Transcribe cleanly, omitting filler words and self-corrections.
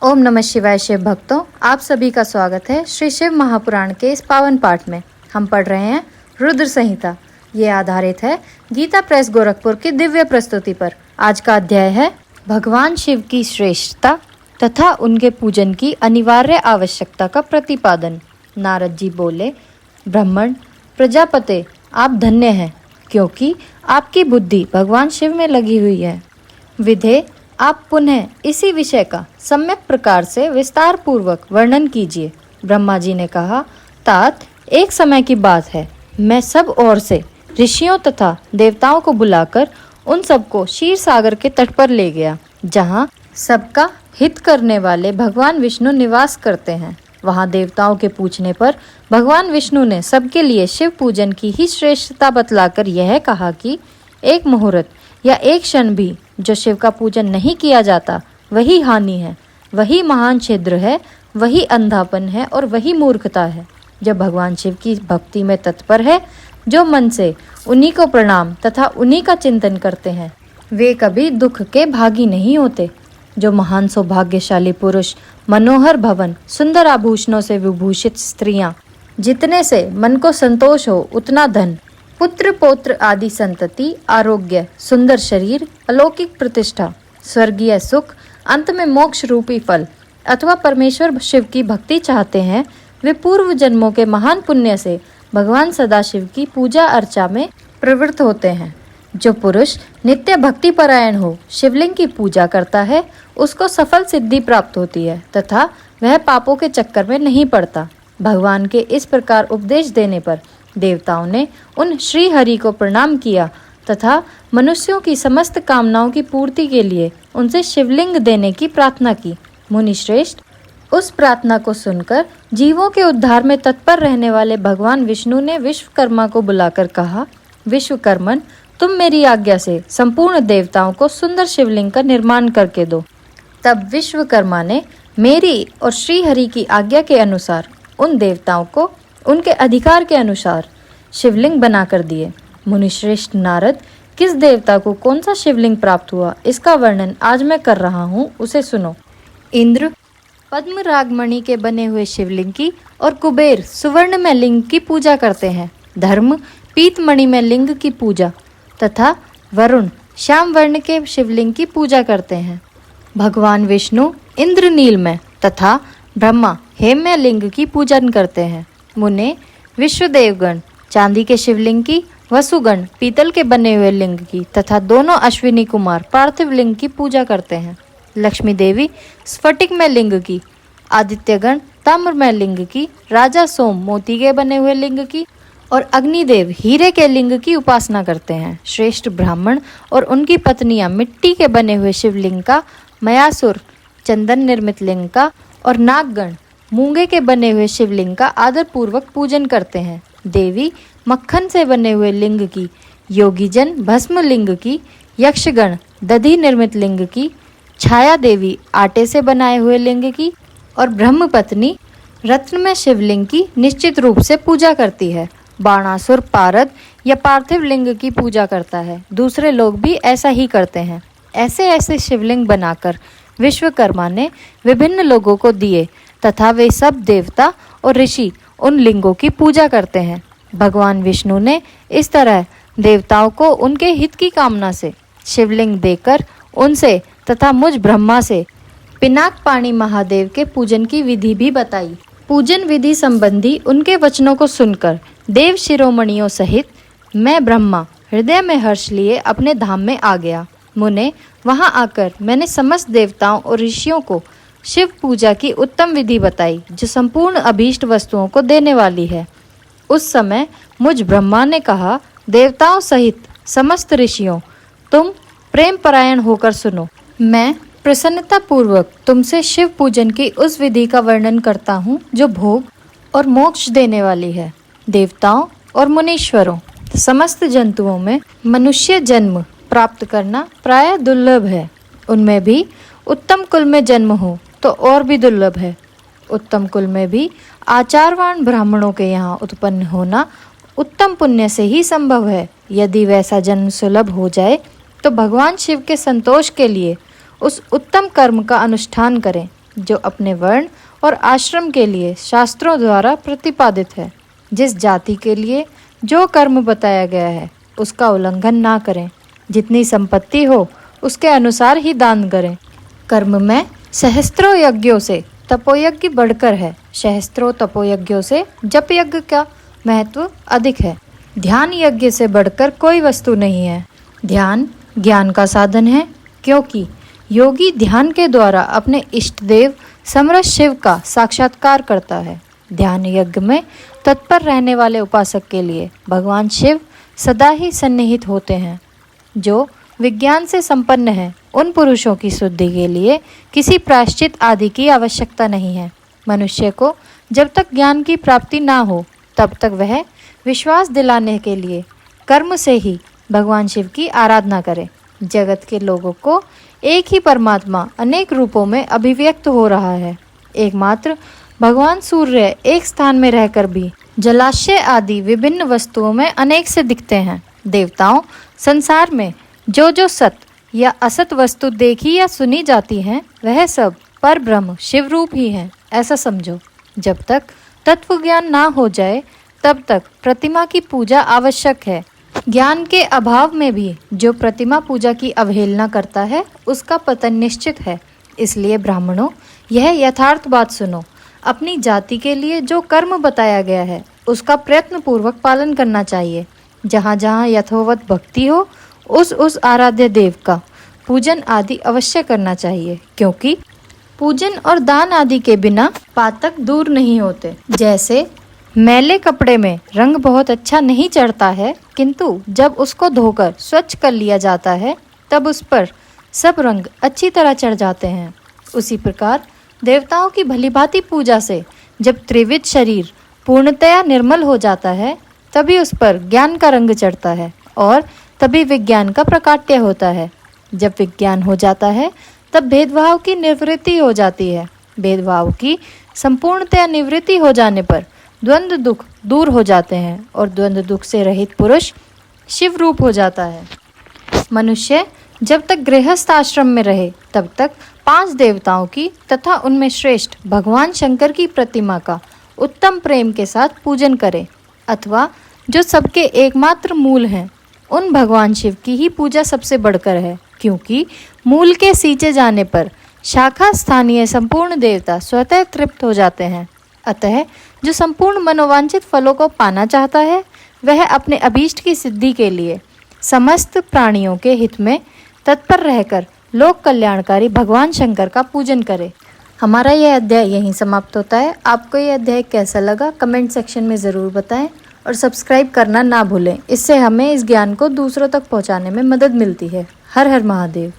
ओम नमः शिवाय। शिव भक्तों, आप सभी का स्वागत है श्री शिव महापुराण के इस पावन पाठ में। हम पढ़ रहे हैं रुद्र संहिता। ये आधारित है गीता प्रेस गोरखपुर की दिव्य प्रस्तुति पर। आज का अध्याय है भगवान शिव की श्रेष्ठता तथा उनके पूजन की अनिवार्य आवश्यकता का प्रतिपादन। नारद जी बोले, ब्राह्मण प्रजापते, आप धन्य हैं, क्योंकि आपकी बुद्धि भगवान शिव में लगी हुई है। विधे, आप पुनः इसी विषय का सम्यक प्रकार से विस्तार पूर्वक वर्णन कीजिए। ब्रह्मा जी ने कहा, तात, एक समय की बात है, मैं सब ओर से ऋषियों तथा देवताओं को बुलाकर उन सबको क्षीर सागर के तट पर ले गया, जहाँ सबका हित करने वाले भगवान विष्णु निवास करते हैं। वहाँ देवताओं के पूछने पर भगवान विष्णु ने सबके लिए शिव पूजन की ही श्रेष्ठता बतलाकर यह कहा कि एक मुहूर्त या एक क्षण भी जो शिव का पूजन नहीं किया जाता वही हानि है, वही महान छिद्र है, वही अंधापन है और वही मूर्खता है। जो भगवान शिव की भक्ति में तत्पर है, जो मन से उन्हीं को प्रणाम तथा उन्हीं का चिंतन करते हैं, वे कभी दुख के भागी नहीं होते। जो महान सौभाग्यशाली पुरुष, मनोहर भवन, सुंदर आभूषणों से विभूषित स्त्रियां, जितने से मन को संतोष हो उतना धन, पुत्र पौत्र आदि संतति, आरोग्य, सुंदर शरीर, अलौकिक प्रतिष्ठा, स्वर्गीय सुख, अंत में मोक्ष रूपी फल अथवा परमेश्वर शिव की भक्ति चाहते हैं, वे पूर्व जन्मों के महान पुण्य से भगवान सदाशिव की पूजा अर्चा में प्रवृत्त होते हैं। जो पुरुष नित्य भक्ति परायण हो, शिवलिंग की पूजा करता है, उसको सफल सिद्धि प्राप्त होती है तथा वह पापों के चक्कर में नहीं पड़ता। भगवान के इस प्रकार उपदेश देने पर देवताओं ने उन श्री हरि को प्रणाम किया तथा मनुष्यों की समस्त कामनाओं की पूर्ति के लिए उनसे शिवलिंग देने की प्रार्थना की। मुनि श्रेष्ठ, उस प्रार्थना को सुनकर जीवों के उद्धार में तत्पर रहने वाले भगवान विष्णु ने विश्वकर्मा को बुलाकर कहा, विश्वकर्मन, तुम मेरी आज्ञा से संपूर्ण देवताओं को सुंदर शिवलिंग का निर्माण करके दो। तब विश्वकर्मा ने मेरी और श्री हरि की आज्ञा के अनुसार उन देवताओं को उनके अधिकार के अनुसार शिवलिंग बना कर दिए। मुनिश्रेष्ठ नारद, किस देवता को कौन सा शिवलिंग प्राप्त हुआ, इसका वर्णन आज मैं कर रहा हूँ, उसे सुनो। इंद्र पद्म रागमणि के बने हुए शिवलिंग की और कुबेर सुवर्ण में लिंग की पूजा करते हैं। धर्म पीतमणि में लिंग की पूजा तथा वरुण श्याम वर्ण के शिवलिंग की पूजा करते हैं। भगवान विष्णु इंद्रनील में तथा ब्रह्मा हेमय लिंग की पूजन करते हैं। मुने विश्वदेवगण चांदी के शिवलिंग की, वसुगण पीतल के बने हुए लिंग की तथा दोनों अश्विनी कुमार पार्थिव लिंग की पूजा करते हैं। लक्ष्मी देवी स्फटिक में लिंग की, आदित्यगण ताम्र में लिंग की, राजा सोम मोती के बने हुए लिंग की और अग्निदेव हीरे के लिंग की उपासना करते हैं। श्रेष्ठ ब्राह्मण और उनकी पत्नियां मिट्टी के बने हुए शिवलिंग का, मयासुर चंदन निर्मित लिंग का और नागगण मूंगे के बने हुए शिवलिंग का आदर पूर्वक पूजन करते हैं। देवी मक्खन से बने हुए लिंग की, योगीजन भस्म लिंग की, यक्षगण दधि निर्मित लिंग की, छाया देवी आटे से बनाए हुए लिंग की और ब्रह्म पत्नी रत्न में शिवलिंग की निश्चित रूप से पूजा करती है। बाणासुर पारद या पार्थिव लिंग की पूजा करता है। दूसरे लोग भी ऐसा ही करते हैं। ऐसे ऐसे शिवलिंग बनाकर विश्वकर्मा ने विभिन्न लोगों को दिए तथा वे सब देवता और ऋषि उन लिंगों की पूजा करते हैं। भगवान विष्णु ने इस तरह देवताओं को उनके हित की कामना से शिवलिंग देकर उनसे तथा मुझ ब्रह्मा से पिनाक पाणी महादेव के पूजन की विधि भी बताई। पूजन विधि संबंधी उनके वचनों को सुनकर देव शिरोमणियों सहित मैं ब्रह्मा हृदय में हर्ष लिए अपने धाम में आ गया। मुने, वहां आकर मैंने समस्त देवताओं और ऋषियों को शिव पूजा की उत्तम विधि बताई, जो संपूर्ण अभीष्ट वस्तुओं को देने वाली है। उस समय मुझ ब्रह्मा ने कहा, देवताओं सहित समस्त ऋषियों, तुम प्रेम परायण होकर सुनो। मैं प्रसन्नता पूर्वक तुमसे शिव पूजन की उस विधि का वर्णन करता हूँ जो भोग और मोक्ष देने वाली है। देवताओं और मुनीश्वरों, समस्त जंतुओं में मनुष्य जन्म प्राप्त करना प्रायः दुर्लभ है। उनमें भी उत्तम कुल में जन्म हो तो और भी दुर्लभ है। उत्तम कुल में भी आचारवान ब्राह्मणों के यहाँ उत्पन्न होना उत्तम पुण्य से ही संभव है। यदि वैसा जन्म सुलभ हो जाए तो भगवान शिव के संतोष के लिए उस उत्तम कर्म का अनुष्ठान करें। जो अपने वर्ण और आश्रम के लिए शास्त्रों द्वारा प्रतिपादित है। जिस जाति के लिए जो कर्म बताया गया है उसका उल्लंघन ना करें। जितनी संपत्ति हो उसके अनुसार ही दान करें। कर्म में सहस्त्रों यज्ञों से तपोयज्ञ बढ़कर है। सहस्त्रों तपोयज्ञों से जप यज्ञ का महत्व अधिक है। ध्यान यज्ञ से बढ़कर कोई वस्तु नहीं है। ध्यान ज्ञान का साधन है, क्योंकि योगी ध्यान के द्वारा अपने इष्ट देव समरथ शिव का साक्षात्कार करता है। ध्यान यज्ञ में तत्पर रहने वाले उपासक के लिए भगवान शिव सदा ही सन्निहित होते हैं। जो विज्ञान से संपन्न है उन पुरुषों की शुद्धि के लिए किसी प्रायश्चित आदि की आवश्यकता नहीं है। मनुष्य को जब तक ज्ञान की प्राप्ति ना हो तब तक वह विश्वास दिलाने के लिए कर्म से ही भगवान शिव की आराधना करे। जगत के लोगों को एक ही परमात्मा अनेक रूपों में अभिव्यक्त हो रहा है। एकमात्र भगवान सूर्य एक स्थान में रहकर भी जलाशय आदि विभिन्न वस्तुओं में अनेक से दिखते हैं। देवताओं संसार में जो जो सत या असत वस्तु देखी या सुनी जाती हैं वह सब पर ब्रह्म शिव रूप ही हैं, ऐसा समझो। जब तक तत्व ज्ञान ना हो जाए तब तक प्रतिमा की पूजा आवश्यक है। ज्ञान के अभाव में भी जो प्रतिमा पूजा की अवहेलना करता है उसका पतन निश्चित है। इसलिए ब्राह्मणों, यह यथार्थ बात सुनो। अपनी जाति के लिए जो कर्म बताया गया है उसका प्रयत्न पूर्वक पालन करना चाहिए। जहाँ जहाँ यथोवत भक्ति हो उस आराध्य देव का पूजन आदि अवश्य करना चाहिए, क्योंकि पूजन और दान आदि के बिना पातक दूर नहीं होते। जैसे मैले कपड़े में रंग बहुत अच्छा नहीं चढ़ता है, किंतु जब उसको धोकर स्वच्छ कर लिया जाता है तब उस पर सब रंग अच्छी तरह चढ़ जाते हैं। उसी प्रकार देवताओं की भलीभांति पूजा से जब त्रिविध शरीर पूर्णतया निर्मल हो जाता है तभी उस पर ज्ञान का रंग चढ़ता है और तभी विज्ञान का प्रकाट्य होता है। जब विज्ञान हो जाता है तब भेदभाव की निवृत्ति हो जाती है। भेदभाव की संपूर्णतया निवृत्ति हो जाने पर द्वंद्व दुख दूर हो जाते हैं और द्वंद्व दुख से रहित पुरुष शिव रूप हो जाता है। मनुष्य जब तक गृहस्थ आश्रम में रहे तब तक 5 देवताओं की तथा उनमें श्रेष्ठ भगवान शंकर की प्रतिमा का उत्तम प्रेम के साथ पूजन करे, अथवा जो सबके एकमात्र मूल हैं उन भगवान शिव की ही पूजा सबसे बढ़कर है, क्योंकि मूल के सींचे जाने पर शाखा स्थानीय संपूर्ण देवता स्वतः तृप्त हो जाते हैं। अतः जो संपूर्ण मनोवांछित फलों को पाना चाहता है वह अपने अभीष्ट की सिद्धि के लिए समस्त प्राणियों के हित में तत्पर रहकर लोक कल्याणकारी भगवान शंकर का पूजन करे। हमारा यह अध्याय यहीं समाप्त होता है। आपको यह अध्याय कैसा लगा कमेंट सेक्शन में ज़रूर बताएं और सब्सक्राइब करना ना भूलें। इससे हमें इस ज्ञान को दूसरों तक पहुंचाने में मदद मिलती है। हर हर महादेव।